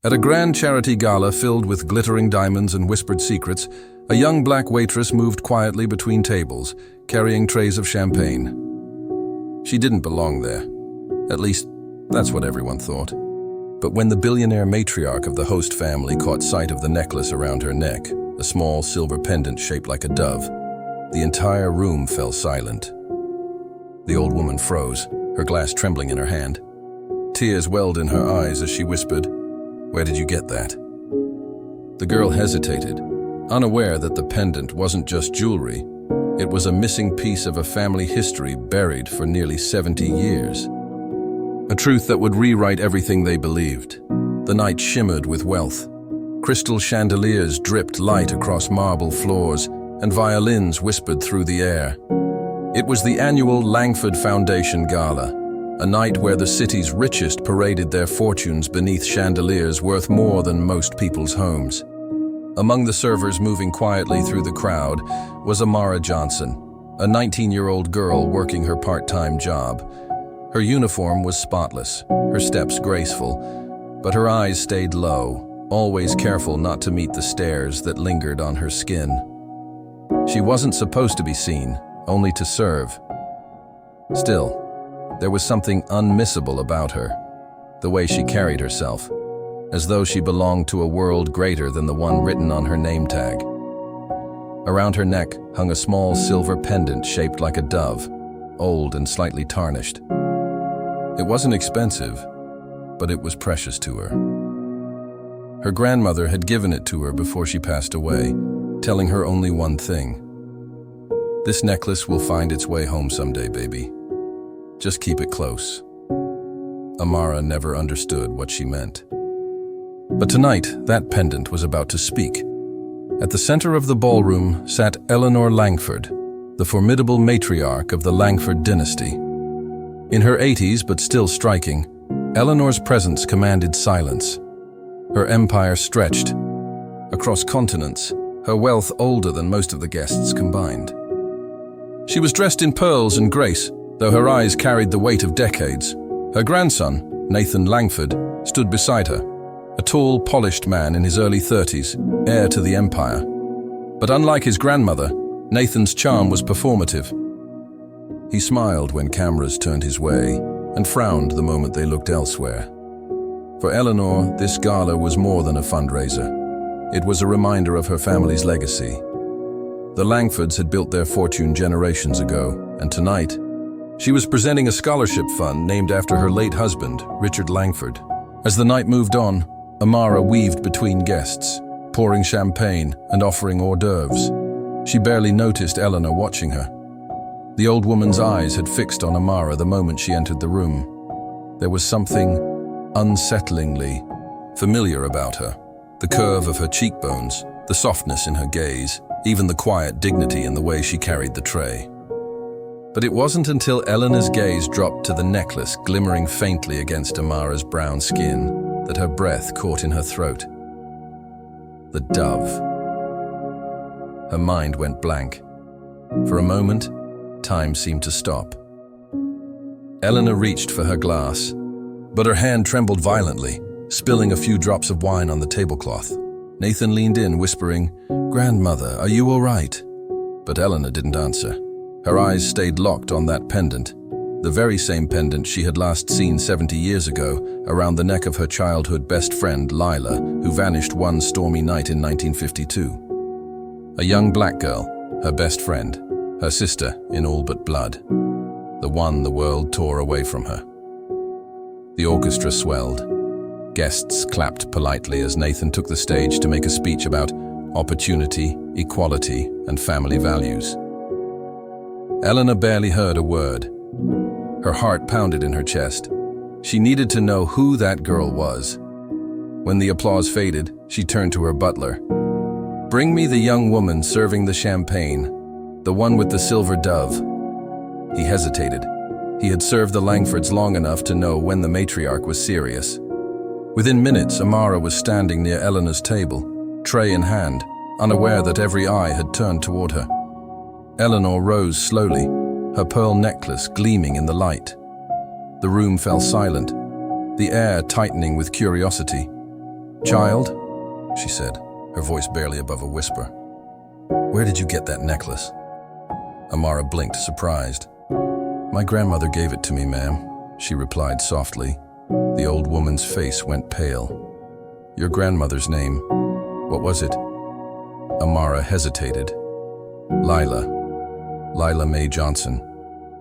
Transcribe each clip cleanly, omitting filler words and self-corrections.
At a grand charity gala filled with glittering diamonds and whispered secrets, a young black waitress moved quietly between tables, carrying trays of champagne. She didn't belong there. At least, that's what everyone thought. But when the billionaire matriarch of the host family caught sight of the necklace around her neck, a small silver pendant shaped like a dove, the entire room fell silent. The old woman froze, her glass trembling in her hand. Tears welled in her eyes as she whispered, "Where did you get that?" The girl hesitated, unaware that the pendant wasn't just jewelry. It was a missing piece of a family history buried for nearly 70 years. A truth that would rewrite everything they believed. The night shimmered with wealth. Crystal chandeliers dripped light across marble floors, and violins whispered through the air. It was the annual Langford Foundation Gala, a night where the city's richest paraded their fortunes beneath chandeliers worth more than most people's homes. Among the servers moving quietly through the crowd was Amara Johnson, a 19-year-old girl working her part-time job. Her uniform was spotless, her steps graceful, but her eyes stayed low, always careful not to meet the stares that lingered on her skin. She wasn't supposed to be seen, only to serve. Still, there was something unmissable about her, the way she carried herself, as though she belonged to a world greater than the one written on her name tag. Around her neck hung a small silver pendant shaped like a dove, old and slightly tarnished. It wasn't expensive, but it was precious to her. Her grandmother had given it to her before she passed away, telling her only one thing: "This necklace will find its way home someday, baby. Just keep it close." Amara never understood what she meant. But tonight, that pendant was about to speak. At the center of the ballroom sat Eleanor Langford, the formidable matriarch of the Langford dynasty. In her 80s, but still striking, Eleanor's presence commanded silence. Her empire stretched across continents, her wealth older than most of the guests combined. She was dressed in pearls and grace, though her eyes carried the weight of decades. Her grandson, Nathan Langford, stood beside her, a tall, polished man in his early 30s, heir to the empire. But unlike his grandmother, Nathan's charm was performative. He smiled when cameras turned his way, and frowned the moment they looked elsewhere. For Eleanor, this gala was more than a fundraiser. It was a reminder of her family's legacy. The Langfords had built their fortune generations ago, and tonight, she was presenting a scholarship fund named after her late husband, Richard Langford. As the night moved on, Amara weaved between guests, pouring champagne and offering hors d'oeuvres. She barely noticed Eleanor watching her. The old woman's eyes had fixed on Amara the moment she entered the room. There was something unsettlingly familiar about her. The curve of her cheekbones, the softness in her gaze, even the quiet dignity in the way she carried the tray. But it wasn't until Eleanor's gaze dropped to the necklace glimmering faintly against Amara's brown skin that her breath caught in her throat. The dove. Her mind went blank. For a moment, time seemed to stop. Eleanor reached for her glass, but her hand trembled violently, spilling a few drops of wine on the tablecloth. Nathan leaned in, whispering, "Grandmother, are you all right?" But Eleanor didn't answer. Her eyes stayed locked on that pendant, the very same pendant she had last seen 70 years ago around the neck of her childhood best friend, Lila, who vanished one stormy night in 1952. A young black girl, her best friend, her sister in all but blood, the one the world tore away from her. The orchestra swelled. Guests clapped politely as Nathan took the stage to make a speech about opportunity, equality, and family values. Eleanor barely heard a word. Her heart pounded in her chest. She needed to know who that girl was. When the applause faded, she turned to her butler. "Bring me the young woman serving the champagne, the one with the silver dove." He hesitated. He had served the Langfords long enough to know when the matriarch was serious. Within minutes, Amara was standing near Eleanor's table, tray in hand, unaware that every eye had turned toward her. Eleanor rose slowly, her pearl necklace gleaming in the light. The room fell silent, the air tightening with curiosity. "Child," she said, her voice barely above a whisper, "where did you get that necklace?" Amara blinked, surprised. "My grandmother gave it to me, ma'am," she replied softly. The old woman's face went pale. "Your grandmother's name, what was it?" Amara hesitated. Lila Mae Johnson."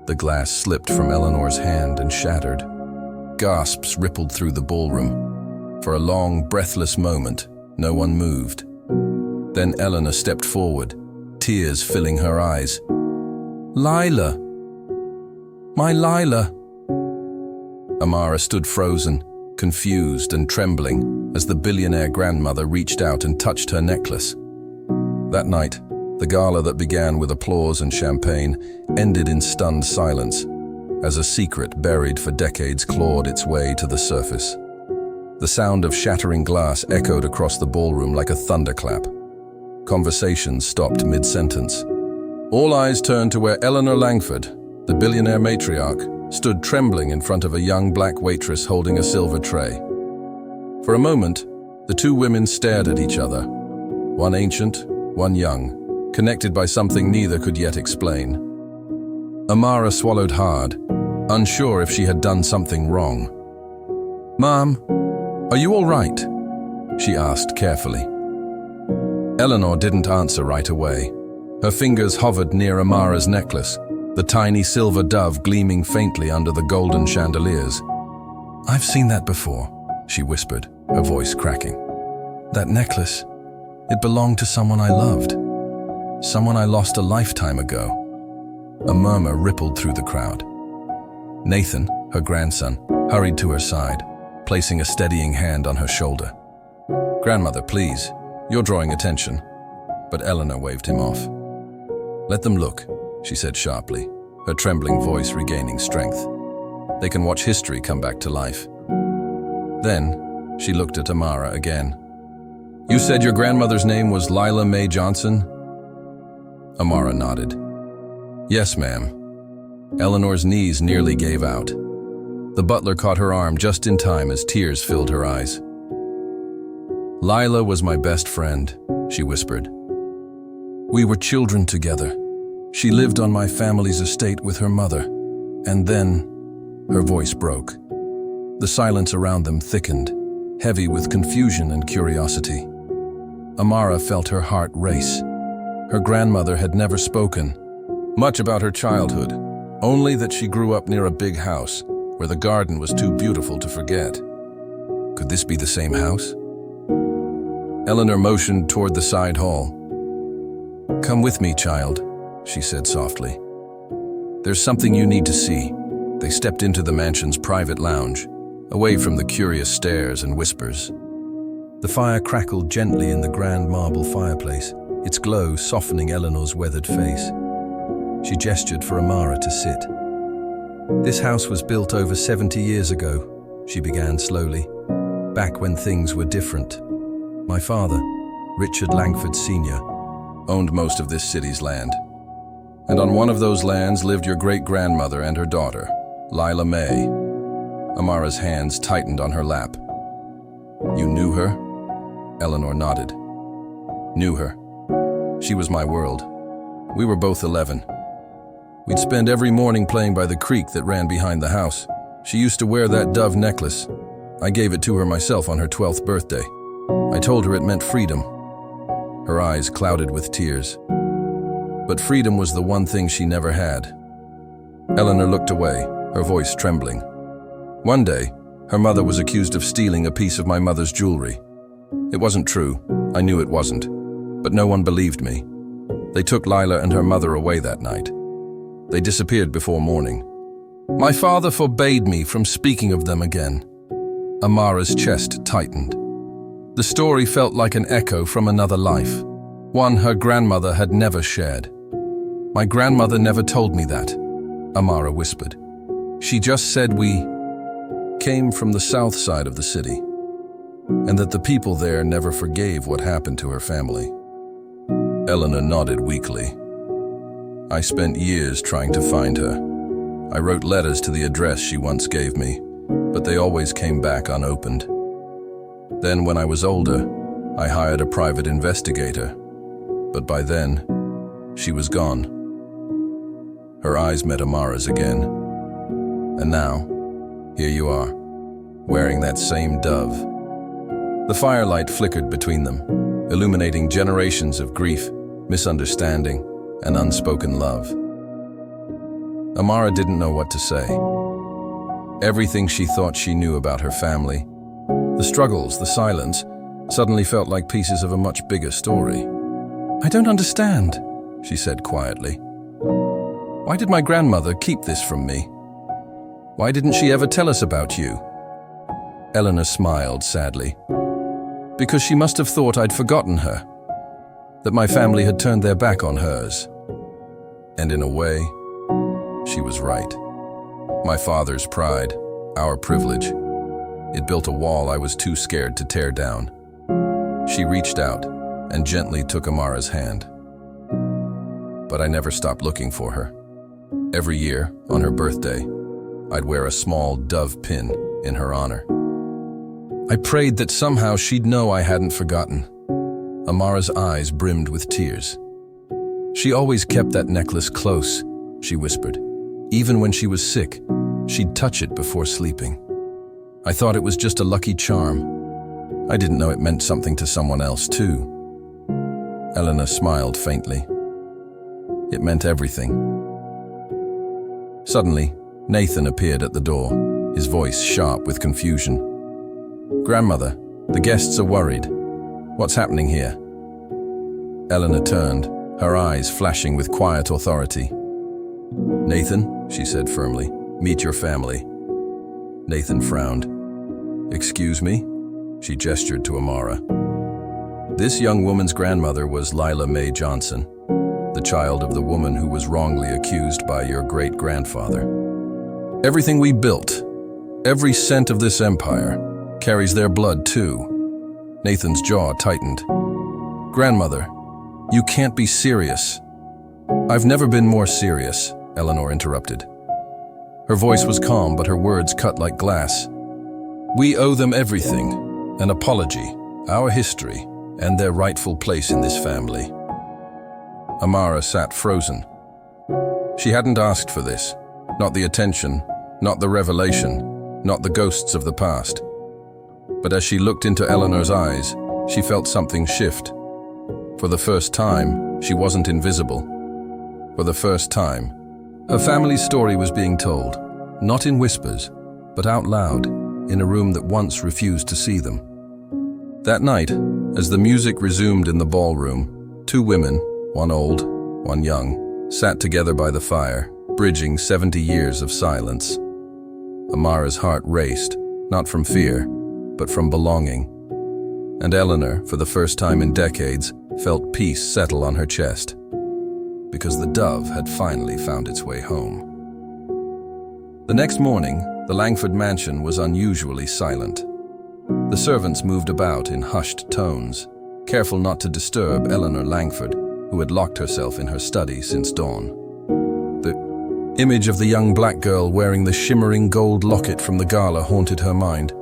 The glass slipped from Eleanor's hand and shattered. Gasps rippled through the ballroom. For a long, breathless moment, no one moved. Then Eleanor stepped forward, tears filling her eyes. "Lila! My Lila!" Amara stood frozen, confused and trembling as the billionaire grandmother reached out and touched her necklace. That night, the gala that began with applause and champagne ended in stunned silence, as a secret buried for decades clawed its way to the surface. The sound of shattering glass echoed across the ballroom like a thunderclap. Conversations stopped mid-sentence. All eyes turned to where Eleanor Langford, the billionaire matriarch, stood trembling in front of a young black waitress holding a silver tray. For a moment, the two women stared at each other, one ancient, one young, connected by something neither could yet explain. Amara swallowed hard, unsure if she had done something wrong. "Mom, are you all right?" she asked carefully. Eleanor didn't answer right away. Her fingers hovered near Amara's necklace, the tiny silver dove gleaming faintly under the golden chandeliers. "I've seen that before," she whispered, her voice cracking. "That necklace, it belonged to someone I loved. Someone I lost a lifetime ago." A murmur rippled through the crowd. Nathan, her grandson, hurried to her side, placing a steadying hand on her shoulder. "Grandmother, please, you're drawing attention." But Eleanor waved him off. "Let them look," she said sharply, her trembling voice regaining strength. "They can watch history come back to life." Then, she looked at Amara again. "You said your grandmother's name was Lila Mae Johnson?" Amara nodded. "Yes, ma'am." Eleanor's knees nearly gave out. The butler caught her arm just in time as tears filled her eyes. "Lila was my best friend," she whispered. "We were children together. She lived on my family's estate with her mother. And then," her voice broke. The silence around them thickened, heavy with confusion and curiosity. Amara felt her heart race. Her grandmother had never spoken much about her childhood, only that she grew up near a big house where the garden was too beautiful to forget. Could this be the same house? Eleanor motioned toward the side hall. "Come with me, child," she said softly. "There's something you need to see." They stepped into the mansion's private lounge, away from the curious stares and whispers. The fire crackled gently in the grand marble fireplace, its glow softening Eleanor's weathered face. She gestured for Amara to sit. "This house was built over 70 years ago," she began slowly, "back when things were different. My father, Richard Langford Sr., owned most of this city's land. And on one of those lands lived your great-grandmother and her daughter, Lila Mae." Amara's hands tightened on her lap. "You knew her?" Eleanor nodded. "Knew her. She was my world. We were both 11. We'd spend every morning playing by the creek that ran behind the house. She used to wear that dove necklace. I gave it to her myself on her 12th birthday. I told her it meant freedom." Her eyes clouded with tears. But freedom was the one thing she never had. Eleanor looked away, her voice trembling. "One day, her mother was accused of stealing a piece of my mother's jewelry. It wasn't true. I knew it wasn't. But no one believed me. They took Lila and her mother away that night. They disappeared before morning. My father forbade me from speaking of them again." Amara's chest tightened. The story felt like an echo from another life, one her grandmother had never shared. "My grandmother never told me that," Amara whispered. "She just said we came from the south side of the city, and that the people there never forgave what happened to her family." Eleanor nodded weakly. "I spent years trying to find her. I wrote letters to the address she once gave me, but they always came back unopened." Then, when I was older, I hired a private investigator. But by then, she was gone. Her eyes met Amara's again. And now, here you are, wearing that same dove. The firelight flickered between them, illuminating generations of grief, misunderstanding, and unspoken love. Amara didn't know what to say. Everything she thought she knew about her family, the struggles, the silence, suddenly felt like pieces of a much bigger story. "I don't understand," she said quietly. "Why did my grandmother keep this from me? Why didn't she ever tell us about you?" Eleanor smiled sadly. "Because she must have thought I'd forgotten her, that my family had turned their back on hers." And in a way, she was right. My father's pride, our privilege, it built a wall I was too scared to tear down. She reached out and gently took Amara's hand. But I never stopped looking for her. Every year, on her birthday, I'd wear a small dove pin in her honor. I prayed that somehow she'd know I hadn't forgotten. Amara's eyes brimmed with tears. "She always kept that necklace close," she whispered. "Even when she was sick, she'd touch it before sleeping. I thought it was just a lucky charm. I didn't know it meant something to someone else, too." Eleanor smiled faintly. It meant everything. Suddenly, Nathan appeared at the door, his voice sharp with confusion. "Grandmother, the guests are worried. What's happening here?" Eleanor turned, her eyes flashing with quiet authority. "Nathan," she said firmly, "meet your family." Nathan frowned. "Excuse me?" She gestured to Amara. This young woman's grandmother was Lila Mae Johnson, the child of the woman who was wrongly accused by your great-grandfather. "Everything we built, every cent of this empire, carries their blood too." Nathan's jaw tightened. "Grandmother, you can't be serious." "I've never been more serious," Eleanor interrupted. Her voice was calm, but her words cut like glass. "We owe them everything, an apology, our history, and their rightful place in this family." Amara sat frozen. She hadn't asked for this, not the attention, not the revelation, not the ghosts of the past. But as she looked into Eleanor's eyes, she felt something shift. For the first time, she wasn't invisible. For the first time, her family's story was being told, not in whispers, but out loud, in a room that once refused to see them. That night, as the music resumed in the ballroom, two women, one old, one young, sat together by the fire, bridging 70 years of silence. Amara's heart raced, not from fear, but from belonging. And Eleanor, for the first time in decades, felt peace settle on her chest, because the dove had finally found its way home. The next morning, the Langford mansion was unusually silent. The servants moved about in hushed tones, careful not to disturb Eleanor Langford, who had locked herself in her study since dawn. The image of the young black girl wearing the shimmering gold locket from the gala haunted her mind,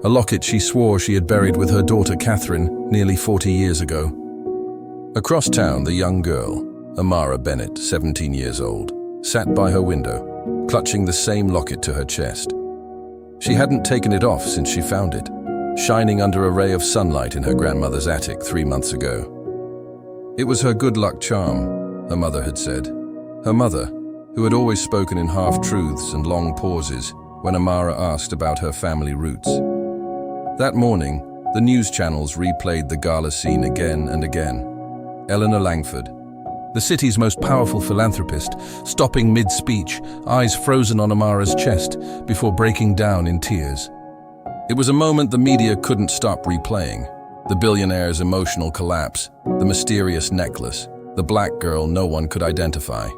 a locket she swore she had buried with her daughter Catherine nearly 40 years ago. Across town, the young girl, Amara Bennett, 17 years old, sat by her window, clutching the same locket to her chest. She hadn't taken it off since she found it, shining under a ray of sunlight in her grandmother's attic 3 months ago. It was her good luck charm, her mother had said. Her mother, who had always spoken in half-truths and long pauses when Amara asked about her family roots. That morning, the news channels replayed the gala scene again and again. Eleanor Langford, the city's most powerful philanthropist, stopping mid-speech, eyes frozen on Amara's chest before breaking down in tears. It was a moment the media couldn't stop replaying. The billionaire's emotional collapse, the mysterious necklace, the black girl no one could identify.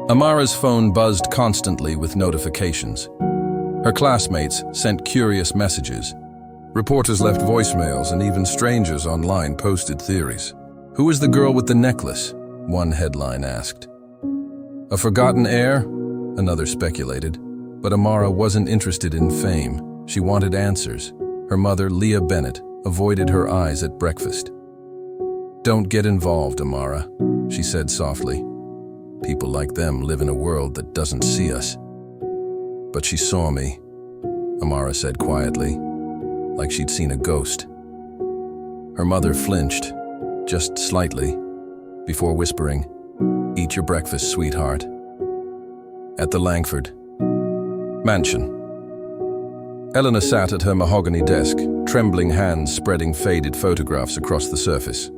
Amara's phone buzzed constantly with notifications. Her classmates sent curious messages. Reporters left voicemails, and even strangers online posted theories. "Who was the girl with the necklace?" one headline asked. "A forgotten heir?" another speculated. But Amara wasn't interested in fame. She wanted answers. Her mother, Leah Bennett, avoided her eyes at breakfast. "Don't get involved, Amara," she said softly. "People like them live in a world that doesn't see us." "But she saw me," Amara said quietly, like she'd seen a ghost. Her mother flinched, just slightly, before whispering, "Eat your breakfast, sweetheart." At the Langford mansion, Eleanor sat at her mahogany desk, trembling hands spreading faded photographs across the surface.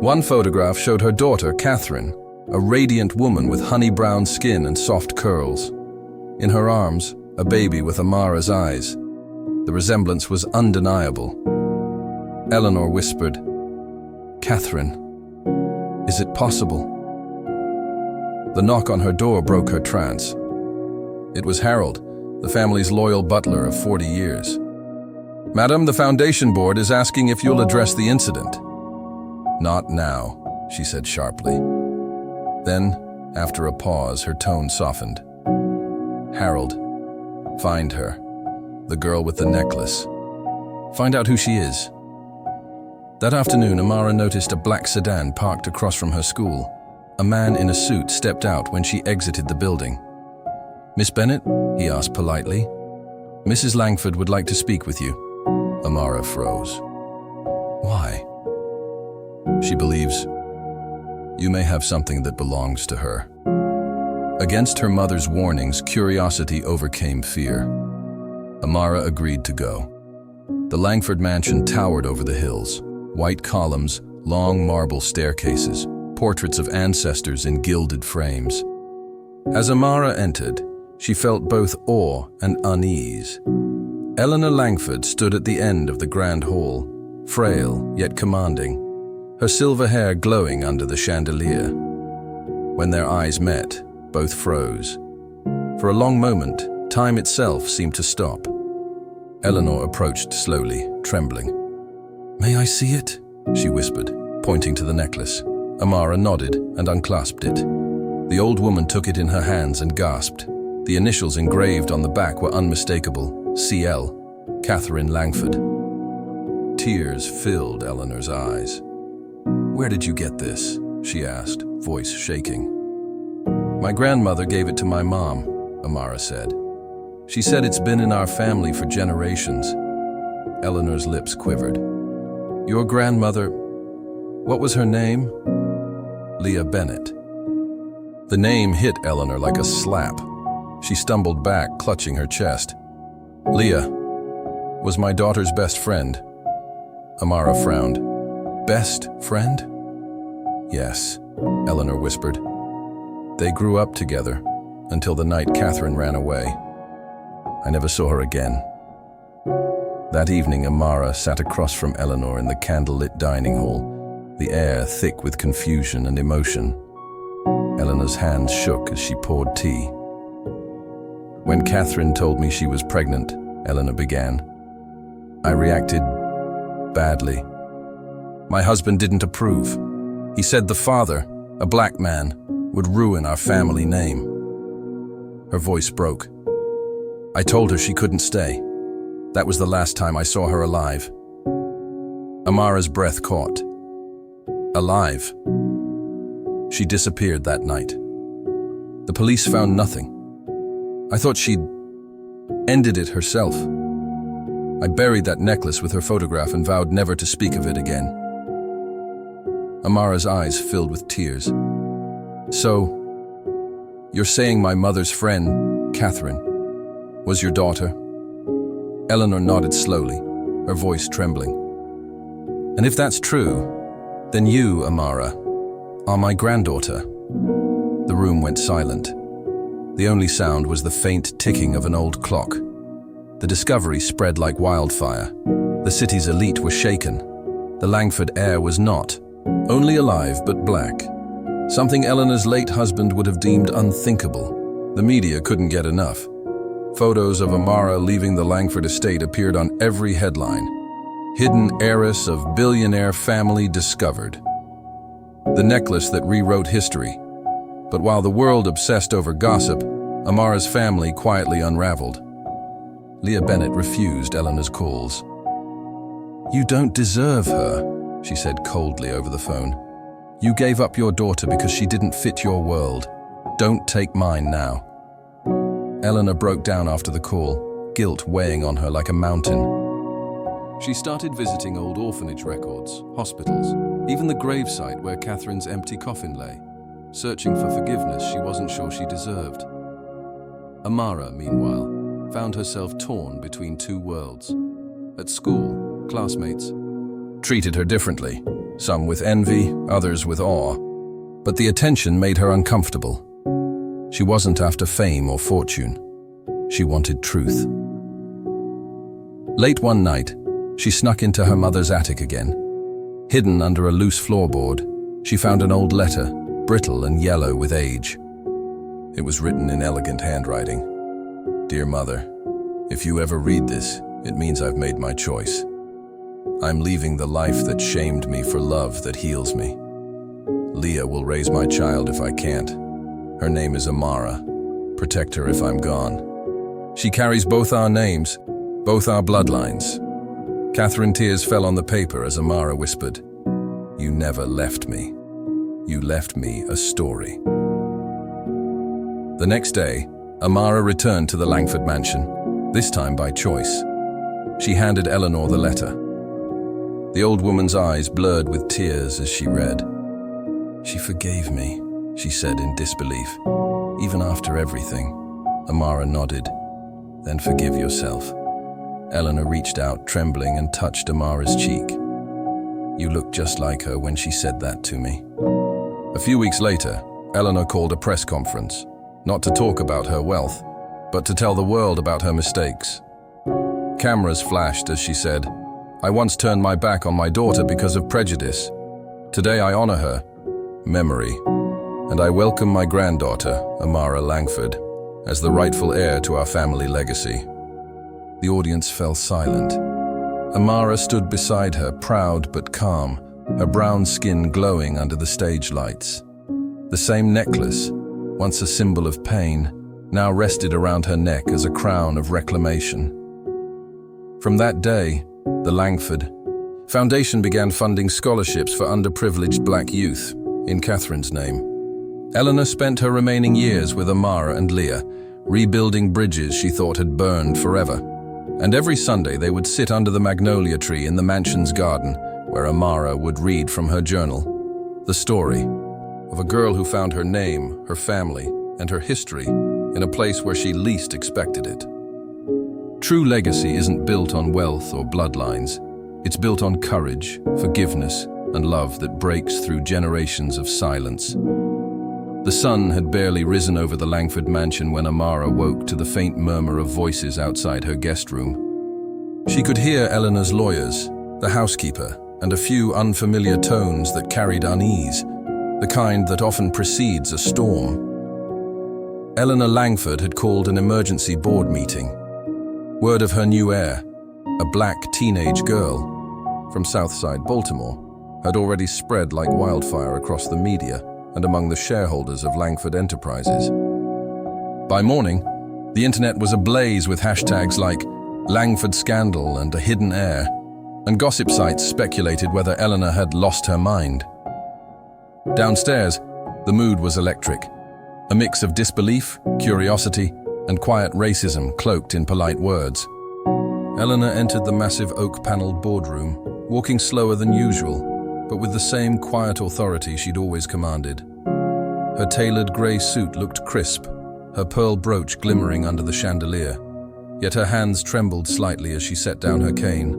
One photograph showed her daughter, Catherine, a radiant woman with honey-brown skin and soft curls. In her arms, a baby with Amara's eyes. The resemblance was undeniable. Eleanor whispered, "Catherine, is it possible?" The knock on her door broke her trance. It was Harold, the family's loyal butler of 40 years. "Madam, the foundation board is asking if you'll address the incident." "Not now," she said sharply. Then, after a pause, her tone softened. "Harold, find her, the girl with the necklace. Find out who she is." That afternoon, Amara noticed a black sedan parked across from her school. A man in a suit stepped out when she exited the building. "Miss Bennett?" he asked politely. "Mrs. Langford would like to speak with you." Amara froze. "Why?" "She believes you may have something that belongs to her." Against her mother's warnings, curiosity overcame fear. Amara agreed to go. The Langford mansion towered over the hills. White columns, long marble staircases, portraits of ancestors in gilded frames. As Amara entered, she felt both awe and unease. Eleanor Langford stood at the end of the grand hall, frail yet commanding, her silver hair glowing under the chandelier. When their eyes met, both froze. For a long moment, time itself seemed to stop. Eleanor approached slowly, trembling. "May I see it?" she whispered, pointing to the necklace. Amara nodded and unclasped it. The old woman took it in her hands and gasped. The initials engraved on the back were unmistakable: CL, Catherine Langford. Tears filled Eleanor's eyes. "Where did you get this?" she asked, voice shaking. "My grandmother gave it to my mom," Amara said. "She said it's been in our family for generations." Eleanor's lips quivered. "Your grandmother, what was her name?" "Leah Bennett." The name hit Eleanor like a slap. She stumbled back, clutching her chest. "Leah was my daughter's best friend." Amara frowned. "Best friend?" "Yes," Eleanor whispered. "They grew up together until the night Catherine ran away. I never saw her again." That evening, Amara sat across from Eleanor in the candlelit dining hall, the air thick with confusion and emotion. Eleanor's hands shook as she poured tea. "When Catherine told me she was pregnant," Eleanor began, "I reacted badly. My husband didn't approve. He said the father, a black man, would ruin our family name." Her voice broke. "I told her she couldn't stay. That was the last time I saw her alive." Amara's breath caught. Alive? She disappeared that night. The police found nothing. I thought she'd ended it herself. I buried that necklace with her photograph and vowed never to speak of it again. Amara's eyes filled with tears. "So, you're saying my mother's friend, Catherine, was your daughter?" Eleanor nodded slowly, her voice trembling. "And if that's true, then you, Amara, are my granddaughter." The room went silent. The only sound was the faint ticking of an old clock. The discovery spread like wildfire. The city's elite were shaken. The Langford heir was not, only alive but black. Something Eleanor's late husband would have deemed unthinkable. The media couldn't get enough. Photos of Amara leaving the Langford estate appeared on every headline. Hidden heiress of billionaire family discovered. The necklace that rewrote history. But while the world obsessed over gossip, Amara's family quietly unraveled. Leah Bennett refused Eleanor's calls. "You don't deserve her," she said coldly over the phone. "You gave up your daughter because she didn't fit your world. Don't take mine now." Eleanor broke down after the call, guilt weighing on her like a mountain. She started visiting old orphanage records, hospitals, even the gravesite where Catherine's empty coffin lay, searching for forgiveness she wasn't sure she deserved. Amara, meanwhile, found herself torn between two worlds. At school, classmates treated her differently, some with envy, others with awe. But the attention made her uncomfortable. She wasn't after fame or fortune. She wanted truth. Late one night, she snuck into her mother's attic again. Hidden under a loose floorboard, she found an old letter, brittle and yellow with age. It was written in elegant handwriting. "Dear Mother, if you ever read this, it means I've made my choice. I'm leaving the life that shamed me for love that heals me. Leah will raise my child if I can't. Her name is Amara. Protect her if I'm gone. She carries both our names, both our bloodlines." Catherine tears fell on the paper as Amara whispered, "You never left me. You left me a story." The next day, Amara returned to the Langford mansion, this time by choice. She handed Eleanor the letter. The old woman's eyes blurred with tears as she read. "She forgave me," she said in disbelief. "Even after everything." Amara nodded. "Then forgive yourself." Eleanor reached out, trembling, and touched Amara's cheek. "You look just like her when she said that to me." A few weeks later, Eleanor called a press conference, not to talk about her wealth, but to tell the world about her mistakes. Cameras flashed as she said, "I once turned my back on my daughter because of prejudice. Today I honor her memory, and I welcome my granddaughter, Amara Langford, as the rightful heir to our family legacy." The audience fell silent. Amara stood beside her, proud but calm, her brown skin glowing under the stage lights. The same necklace, once a symbol of pain, now rested around her neck as a crown of reclamation. From that day, the Langford Foundation began funding scholarships for underprivileged black youth in Catherine's name. Eleanor spent her remaining years with Amara and Leah, rebuilding bridges she thought had burned forever. And every Sunday they would sit under the magnolia tree in the mansion's garden, where Amara would read from her journal. The story of a girl who found her name, her family, and her history in a place where she least expected it. True legacy isn't built on wealth or bloodlines. It's built on courage, forgiveness, and love that breaks through generations of silence. The sun had barely risen over the Langford mansion when Amara woke to the faint murmur of voices outside her guest room. She could hear Eleanor's lawyers, the housekeeper, and a few unfamiliar tones that carried unease, the kind that often precedes a storm. Eleanor Langford had called an emergency board meeting. Word of her new heir, a black teenage girl from Southside Baltimore, had already spread like wildfire across the media and among the shareholders of Langford Enterprises. By morning, the internet was ablaze with hashtags like Langford Scandal and a hidden heir, and gossip sites speculated whether Eleanor had lost her mind. Downstairs, the mood was electric, a mix of disbelief, curiosity, and quiet racism cloaked in polite words. Eleanor entered the massive oak-paneled boardroom, walking slower than usual, but with the same quiet authority she'd always commanded. Her tailored grey suit looked crisp, her pearl brooch glimmering under the chandelier, yet her hands trembled slightly as she set down her cane.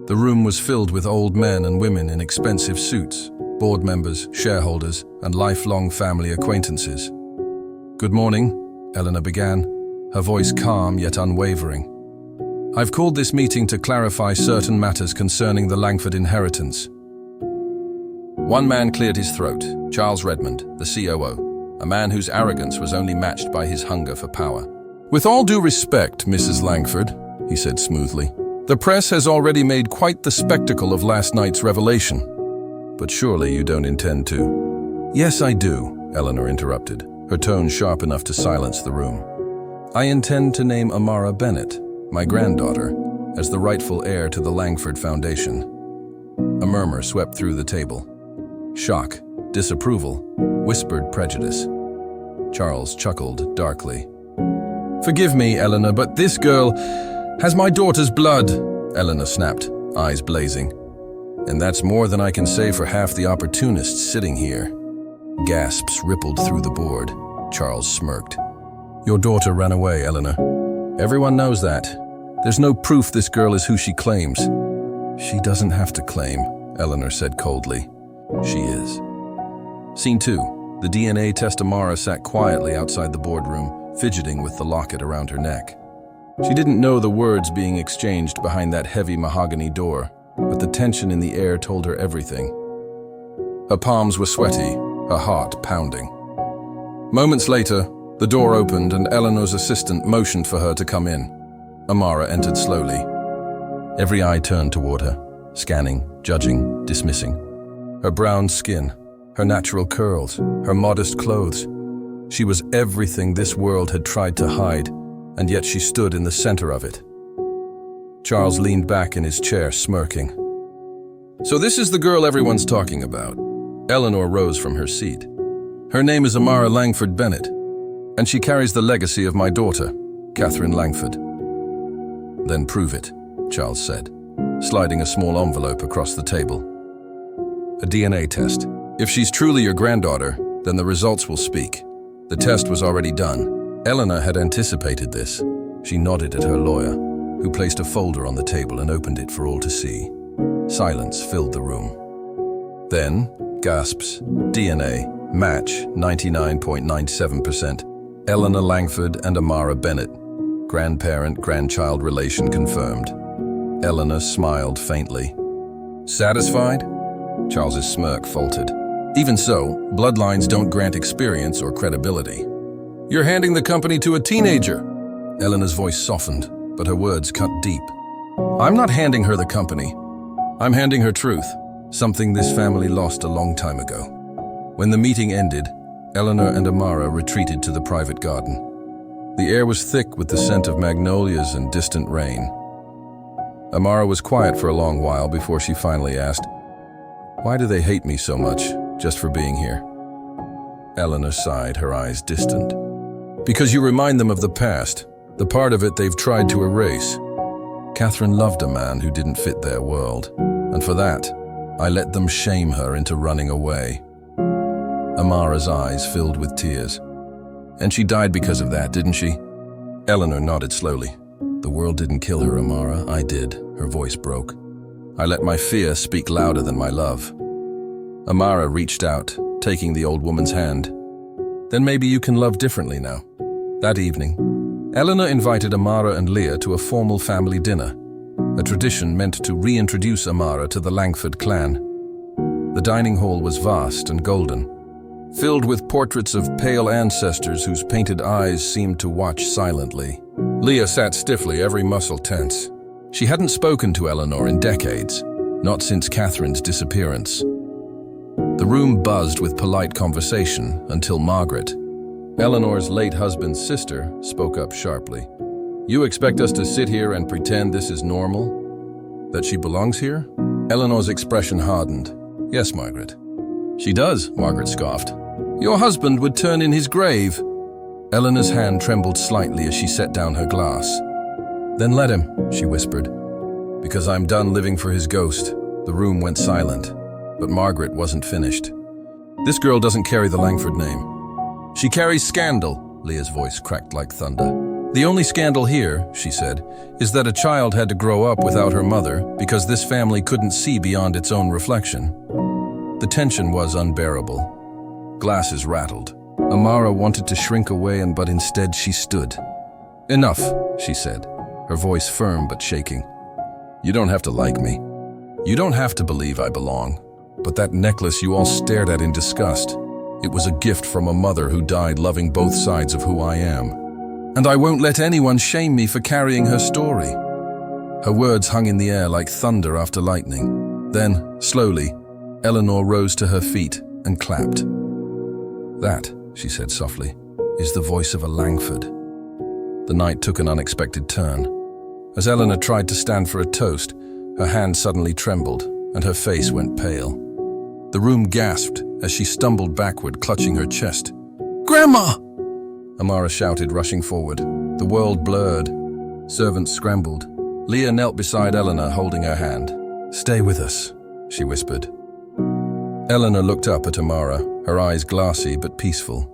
The room was filled with old men and women in expensive suits, board members, shareholders, and lifelong family acquaintances. "Good morning," Eleanor began, her voice calm yet unwavering. "I've called this meeting to clarify certain matters concerning the Langford inheritance." One man cleared his throat, Charles Redmond, the COO, a man whose arrogance was only matched by his hunger for power. "With all due respect, Mrs. Langford," he said smoothly, "the press has already made quite the spectacle of last night's revelation. But surely you don't intend to—" "Yes, I do," Eleanor interrupted, her tone sharp enough to silence the room. "I intend to name Amara Bennett, my granddaughter, as the rightful heir to the Langford Foundation. A murmur swept through the table. Shock, disapproval, whispered prejudice. Charles chuckled darkly. "Forgive me, Eleanor, but this girl has my daughter's blood," Eleanor snapped, eyes blazing. "And that's more than I can say for half the opportunists sitting here." Gasps rippled through the board. Charles smirked. "Your daughter ran away, Eleanor. Everyone knows that. There's no proof this girl is who she claims." "She doesn't have to claim," Eleanor said coldly. "She is." Scene 2. The DNA test. Amara sat quietly outside the boardroom, fidgeting with the locket around her neck. She didn't know the words being exchanged behind that heavy mahogany door, but the tension in the air told her everything. Her palms were sweaty, her heart pounding. Moments later, the door opened and Eleanor's assistant motioned for her to come in. Amara entered slowly. Every eye turned toward her, scanning, judging, dismissing. Her brown skin, her natural curls, her modest clothes. She was everything this world had tried to hide, and yet she stood in the center of it. Charles leaned back in his chair, smirking. "So this is the girl everyone's talking about." Eleanor rose from her seat. "Her name is Amara Langford Bennett, and she carries the legacy of my daughter, Catherine Langford." "Then prove it," Charles said, sliding a small envelope across the table. "A DNA test. If she's truly your granddaughter, then the results will speak. The test was already done." Eleanor had anticipated this. She nodded at her lawyer, who placed a folder on the table and opened it for all to see. Silence filled the room. Then, gasps, DNA, match 99.97%. Eleanor Langford and Amara Bennett. Grandparent-grandchild relation confirmed. Eleanor smiled faintly. "Satisfied?" Charles's smirk faltered. "Even so, bloodlines don't grant experience or credibility." "You're handing the company to a teenager." Eleanor's voice softened, but her words cut deep. "I'm not handing her the company. I'm handing her truth, something this family lost a long time ago." When the meeting ended, Eleanor and Amara retreated to the private garden. The air was thick with the scent of magnolias and distant rain. Amara was quiet for a long while before she finally asked, "Why do they hate me so much, just for being here?" Eleanor sighed, her eyes distant. "Because you remind them of the past, the part of it they've tried to erase. Catherine loved a man who didn't fit their world, and for that, I let them shame her into running away." Amara's eyes filled with tears. "And she died because of that, didn't she?" Eleanor nodded slowly. "The world didn't kill her, Amara. I did." Her voice broke. "I let my fear speak louder than my love." Amara reached out, taking the old woman's hand. "Then maybe you can love differently now." That evening, Eleanor invited Amara and Leah to a formal family dinner, a tradition meant to reintroduce Amara to the Langford clan. The dining hall was vast and golden, filled with portraits of pale ancestors whose painted eyes seemed to watch silently. Leah sat stiffly, every muscle tense. She hadn't spoken to Eleanor in decades, not since Catherine's disappearance. The room buzzed with polite conversation until Margaret, Eleanor's late husband's sister, spoke up sharply. "You expect us to sit here and pretend this is normal? That she belongs here?" Eleanor's expression hardened. "Yes, Margaret." "She does," Margaret scoffed. "Your husband would turn in his grave." Eleanor's hand trembled slightly as she set down her glass. "Then let him," she whispered. "Because I'm done living for his ghost." The room went silent, but Margaret wasn't finished. "This girl doesn't carry the Langford name. She carries scandal," Leah's voice cracked like thunder. "The only scandal here," she said, "is that a child had to grow up without her mother because this family couldn't see beyond its own reflection." The tension was unbearable. Glasses rattled. Amara wanted to shrink away, but instead she stood. "Enough," she said, her voice firm but shaking. "You don't have to like me. You don't have to believe I belong. But that necklace you all stared at in disgust, it was a gift from a mother who died loving both sides of who I am. And I won't let anyone shame me for carrying her story." Her words hung in the air like thunder after lightning. Then, slowly, Eleanor rose to her feet and clapped. "That," she said softly, "is the voice of a Langford." The night took an unexpected turn. As Eleanor tried to stand for a toast, her hand suddenly trembled and her face went pale. The room gasped as she stumbled backward, clutching her chest. "Grandma!" Amara shouted, rushing forward. The world blurred. Servants scrambled. Leah knelt beside Eleanor, holding her hand. "Stay with us," she whispered. Eleanor looked up at Amara, her eyes glassy but peaceful.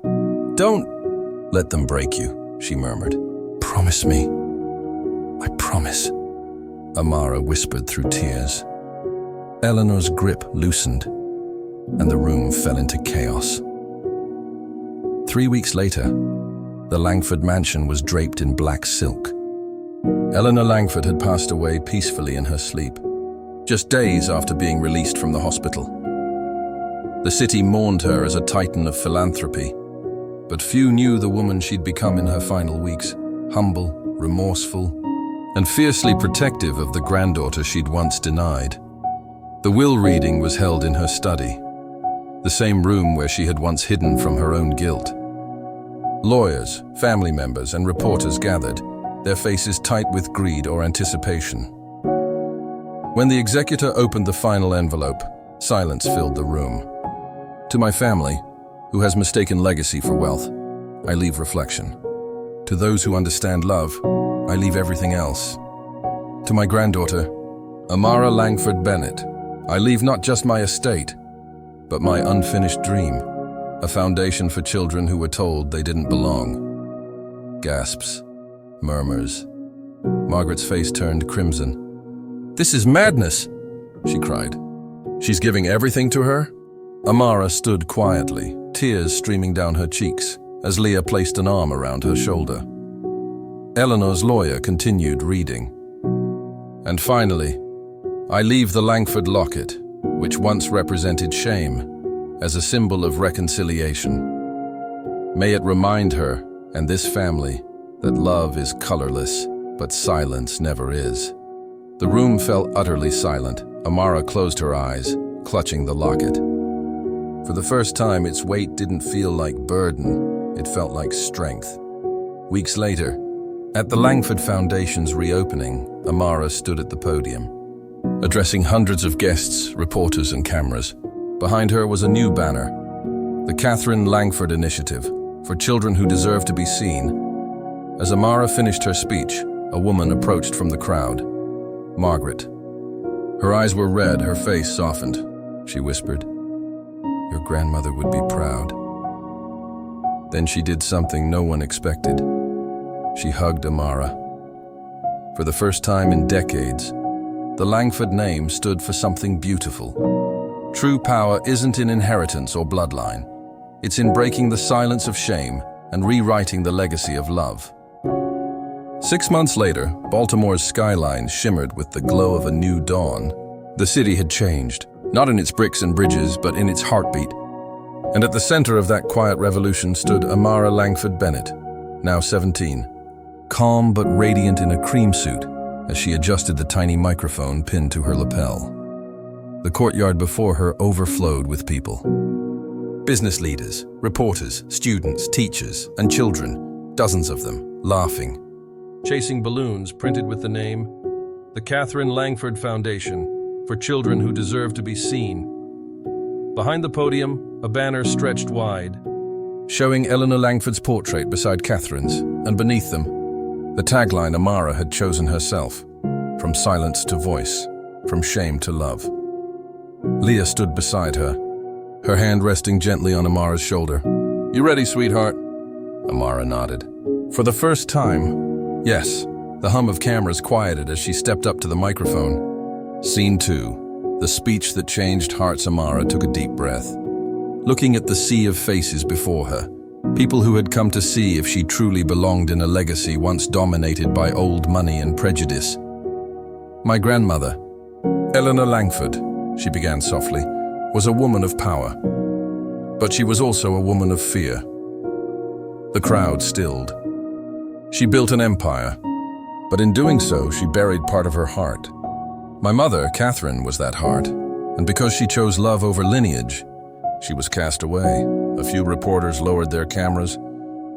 "Don't let them break you," she murmured. "Promise me." "I promise," Amara whispered through tears. Eleanor's grip loosened, and the room fell into chaos. 3 weeks later, the Langford mansion was draped in black silk. Eleanor Langford had passed away peacefully in her sleep, just days after being released from the hospital. The city mourned her as a titan of philanthropy, but few knew the woman she'd become in her final weeks, humble, remorseful, and fiercely protective of the granddaughter she'd once denied. The will reading was held in her study, the same room where she had once hidden from her own guilt. Lawyers, family members, and reporters gathered, their faces tight with greed or anticipation. When the executor opened the final envelope, silence filled the room. "To my family, who has mistaken legacy for wealth, I leave reflection. To those who understand love, I leave everything else. To my granddaughter, Amara Langford Bennett, I leave not just my estate, but my unfinished dream, a foundation for children who were told they didn't belong." Gasps, murmurs. Margaret's face turned crimson. "This is madness," she cried. "She's giving everything to her?" Amara stood quietly, tears streaming down her cheeks, as Leah placed an arm around her shoulder. Eleanor's lawyer continued reading. "And finally, I leave the Langford locket, which once represented shame, as a symbol of reconciliation. May it remind her and this family that love is colorless, but silence never is." The room fell utterly silent. Amara closed her eyes, clutching the locket. For the first time, its weight didn't feel like burden, it felt like strength. Weeks later, at the Langford Foundation's reopening, Amara stood at the podium, addressing hundreds of guests, reporters, and cameras. Behind her was a new banner, the Catherine Langford Initiative, for children who deserve to be seen. As Amara finished her speech, a woman approached from the crowd. "Margaret." Her eyes were red, her face softened. She whispered, "Your grandmother would be proud." Then she did something no one expected. She hugged Amara. For the first time in decades, the Langford name stood for something beautiful. True power isn't in inheritance or bloodline. It's in breaking the silence of shame and rewriting the legacy of love. 6 months later, Baltimore's skyline shimmered with the glow of a new dawn. The city had changed, not in its bricks and bridges, but in its heartbeat. And at the center of that quiet revolution stood Amara Langford Bennett, now 17, calm but radiant in a cream suit as she adjusted the tiny microphone pinned to her lapel. The courtyard before her overflowed with people. Business leaders, reporters, students, teachers, and children, dozens of them, laughing, chasing balloons printed with the name, the Catherine Langford Foundation, for children who deserve to be seen. Behind the podium, a banner stretched wide, showing Eleanor Langford's portrait beside Catherine's, and beneath them, the tagline Amara had chosen herself, "From silence to voice, from shame to love." Leah stood beside her, her hand resting gently on Amara's shoulder. "You ready, sweetheart?" Amara nodded. For the first time, yes, the hum of cameras quieted as she stepped up to the microphone. Scene 2, the speech that changed hearts. Amara took a deep breath, looking at the sea of faces before her, people who had come to see if she truly belonged in a legacy once dominated by old money and prejudice. "My grandmother, Eleanor Langford," she began softly, "was a woman of power, but she was also a woman of fear." The crowd stilled. She built an empire, but in doing so, she buried part of her heart. My mother, Catherine, was that heart, and because she chose love over lineage, she was cast away. A few reporters lowered their cameras,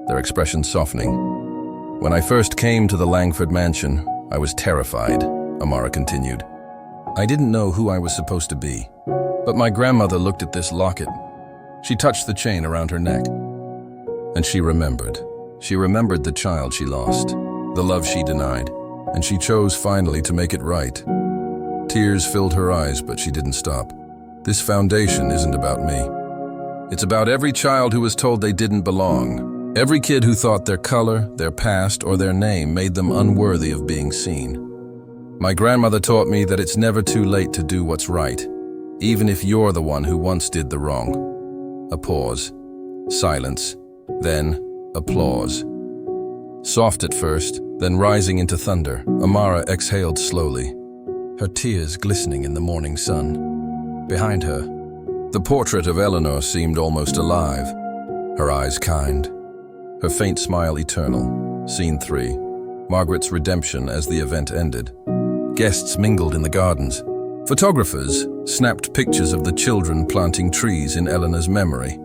their expressions softening. When I first came to the Langford mansion, I was terrified, Amara continued. I didn't know who I was supposed to be. But my grandmother looked at this locket. She touched the chain around her neck. And she remembered. She remembered the child she lost, the love she denied, and she chose finally to make it right. Tears filled her eyes, but she didn't stop. This foundation isn't about me. It's about every child who was told they didn't belong. Every kid who thought their color, their past, or their name made them unworthy of being seen. My grandmother taught me that it's never too late to do what's right, even if you're the one who once did the wrong. A pause, silence, then applause. Soft at first, then rising into thunder, Amara exhaled slowly, her tears glistening in the morning sun. Behind her, the portrait of Eleanor seemed almost alive, her eyes kind, her faint smile eternal. Scene 3. Margaret's redemption as the event ended. Guests mingled in the gardens. Photographers snapped pictures of the children planting trees in Eleanor's memory,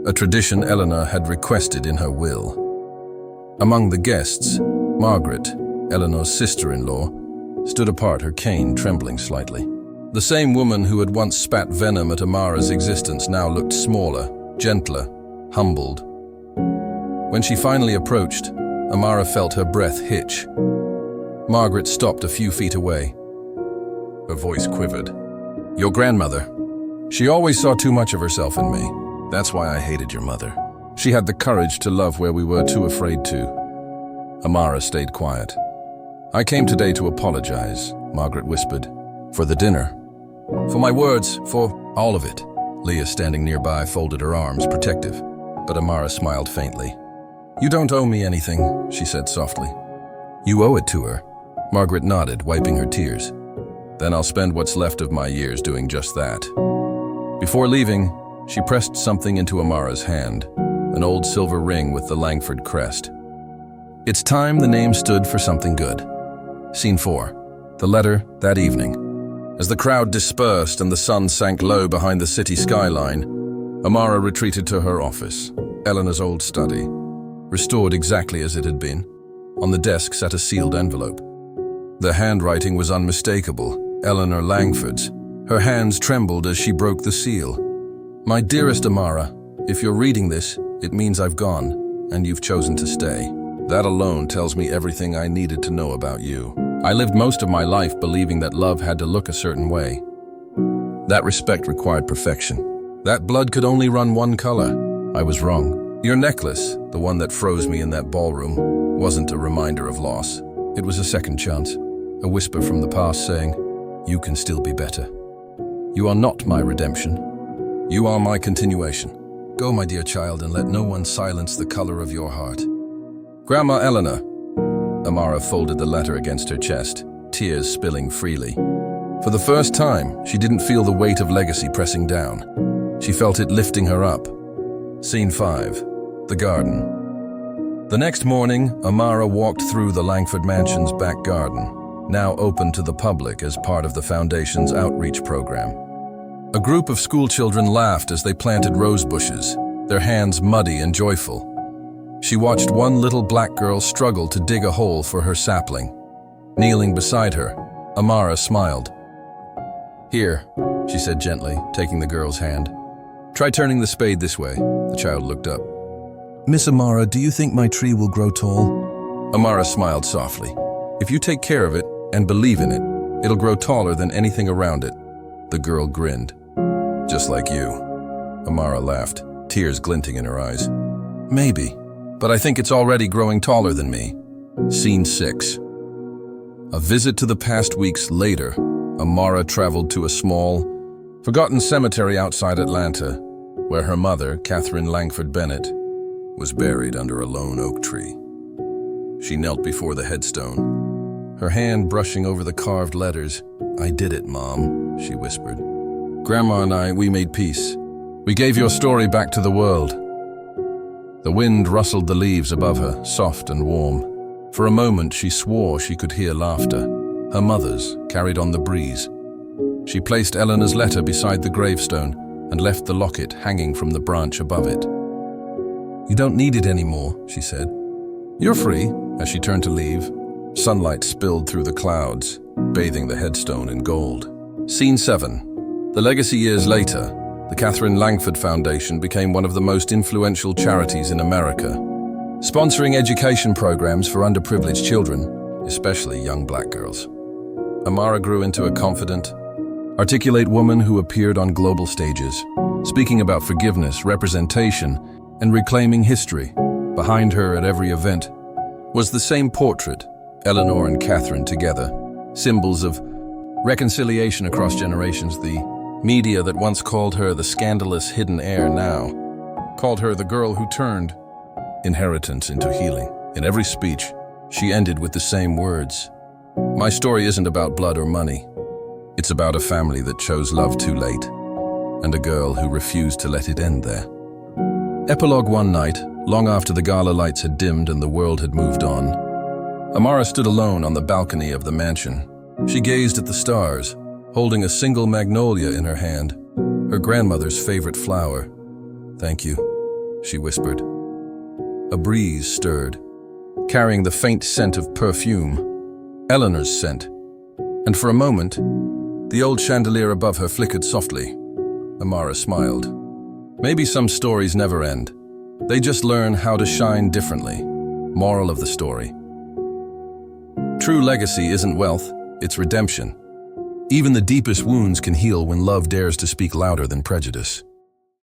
a tradition Eleanor had requested in her will. Among the guests, Margaret, Eleanor's sister-in-law, stood apart, her cane trembling slightly. The same woman who had once spat venom at Amara's existence now looked smaller, gentler, humbled. When she finally approached, Amara felt her breath hitch. Margaret stopped a few feet away. Her voice quivered. Your grandmother. She always saw too much of herself in me. That's why I hated your mother. She had the courage to love where we were too afraid to. Amara stayed quiet. I came today to apologize, Margaret whispered. For the dinner. For my words, for all of it. Leah, standing nearby, folded her arms, protective. But Amara smiled faintly. You don't owe me anything, she said softly. You owe it to her. Margaret nodded, wiping her tears. Then I'll spend what's left of my years doing just that. Before leaving, she pressed something into Amara's hand, an old silver ring with the Langford crest. It's time the name stood for something good. Scene 4. The letter that evening. As the crowd dispersed and the sun sank low behind the city skyline, Amara retreated to her office, Eleanor's old study, restored exactly as it had been. On the desk sat a sealed envelope. The handwriting was unmistakable, Eleanor Langford's. Her hands trembled as she broke the seal. My dearest Amara, if you're reading this, it means I've gone, and you've chosen to stay. That alone tells me everything I needed to know about you. I lived most of my life believing that love had to look a certain way. That respect required perfection. That blood could only run one color. I was wrong. Your necklace, the one that froze me in that ballroom, wasn't a reminder of loss. It was a second chance, a whisper from the past saying, you can still be better. You are not my redemption. You are my continuation. Go, my dear child, and let no one silence the color of your heart. Grandma Eleanor. Amara folded the letter against her chest, tears spilling freely. For the first time, she didn't feel the weight of legacy pressing down. She felt it lifting her up. Scene 5. The garden. The next morning, Amara walked through the Langford Mansion's back garden, now open to the public as part of the Foundation's outreach program. A group of schoolchildren laughed as they planted rose bushes, their hands muddy and joyful. She watched one little black girl struggle to dig a hole for her sapling. Kneeling beside her, Amara smiled. Here, she said gently, taking the girl's hand. Try turning the spade this way. The child looked up. Miss Amara, do you think my tree will grow tall? Amara smiled softly. If you take care of it and believe in it, it'll grow taller than anything around it. The girl grinned. Just like you. Amara laughed, tears glinting in her eyes. Maybe, but I think it's already growing taller than me. Scene 6. A visit to the past weeks later, Amara traveled to a small, forgotten cemetery outside Atlanta, where her mother, Catherine Langford Bennett, was buried under a lone oak tree. She knelt before the headstone, her hand brushing over the carved letters. I did it, Mom, she whispered. Grandma and we made peace. We gave your story back to the world. The wind rustled the leaves above her, soft and warm. For a moment, she swore she could hear laughter, her mother's, carried on the breeze. She placed Eleanor's letter beside the gravestone and left the locket hanging from the branch above it. You don't need it anymore, she said. You're free, as she turned to leave. Sunlight spilled through the clouds, bathing the headstone in gold. Scene 7. The legacy years later, the Catherine Langford Foundation became one of the most influential charities in America, sponsoring education programs for underprivileged children, especially young black girls. Amara grew into a confident, articulate woman who appeared on global stages, speaking about forgiveness, representation, and reclaiming history. Behind her at every event was the same portrait, Eleanor and Catherine together, symbols of reconciliation across generations. The media that once called her the scandalous hidden heir now called her the girl who turned inheritance into healing. In every speech, she ended with the same words. My story isn't about blood or money. It's about a family that chose love too late, and a girl who refused to let it end there. Epilogue. One night, long after the gala lights had dimmed and the world had moved on, Amara stood alone on the balcony of the mansion. She gazed at the stars, holding a single magnolia in her hand, her grandmother's favorite flower. Thank you, she whispered. A breeze stirred, carrying the faint scent of perfume, Eleanor's scent, and for a moment, the old chandelier above her flickered softly. Amara smiled. Maybe some stories never end. They just learn how to shine differently. Moral of the story. True legacy isn't wealth, it's redemption. Even the deepest wounds can heal when love dares to speak louder than prejudice.